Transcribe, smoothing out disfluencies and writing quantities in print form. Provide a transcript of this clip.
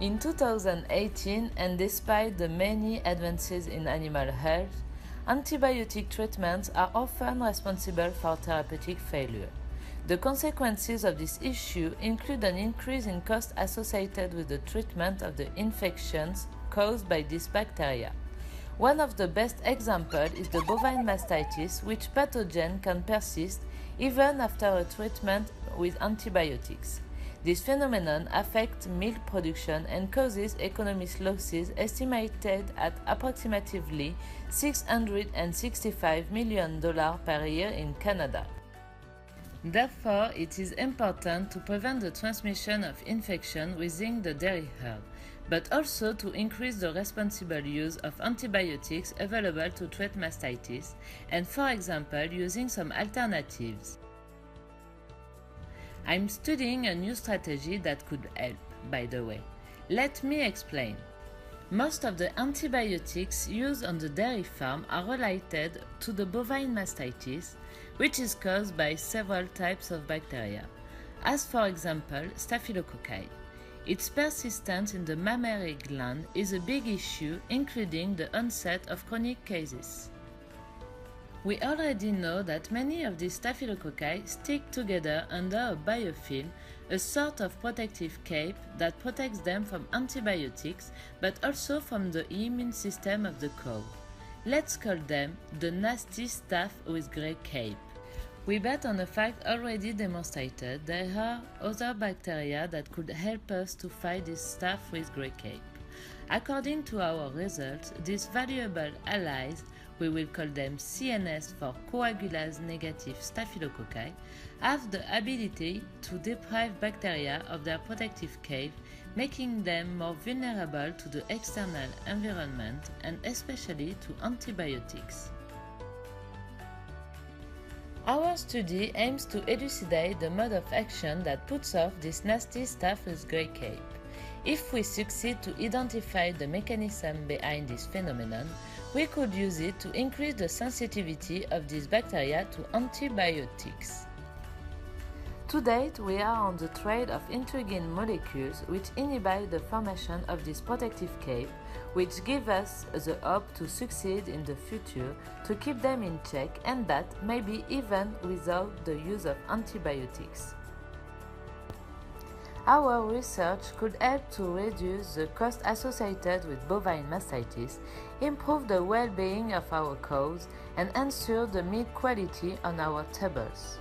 In 2018, and despite the many advances in animal health, antibiotic treatments are often responsible for therapeutic failure. The consequences of this issue include an increase in costs associated with the treatment of the infections caused by this bacteria. One of the best examples is the bovine mastitis, which pathogen can persist even after a treatment with antibiotics. This phenomenon affects milk production and causes economic losses estimated at approximately $665 million per year in Canada. Therefore, it is important to prevent the transmission of infection within the dairy herd, but also to increase the responsible use of antibiotics available to treat mastitis, and for example, using some alternatives. I'm studying a new strategy that could help, by the way. Let me explain. Most of the antibiotics used on the dairy farm are related to the bovine mastitis, which is caused by several types of bacteria, as for example Staphylococci. Its persistence in the mammary gland is a big issue, including the onset of chronic cases. We already know that many of these staphylococci stick together under a biofilm, a sort of protective cape that protects them from antibiotics but also from the immune system of the cow. Let's call them the nasty staph with grey cape. We bet on a fact already demonstrated: there are other bacteria that could help us to fight this staph with grey cape. According to our results, these valuable allies, we will call them CNS for coagulase negative staphylococci, have the ability to deprive bacteria of their protective cape, making them more vulnerable to the external environment and especially to antibiotics. Our study aims to elucidate the mode of action that puts off this nasty staph with grey cape. If we succeed to identify the mechanism behind this phenomenon, we could use it to increase the sensitivity of these bacteria to antibiotics. To date, we are on the trail of intriguing molecules which inhibit the formation of this protective cape, which give us the hope to succeed in the future to keep them in check, and that maybe even without the use of antibiotics. Our research could help to reduce the cost associated with bovine mastitis, improve the well-being of our cows, and ensure the meat quality on our tables.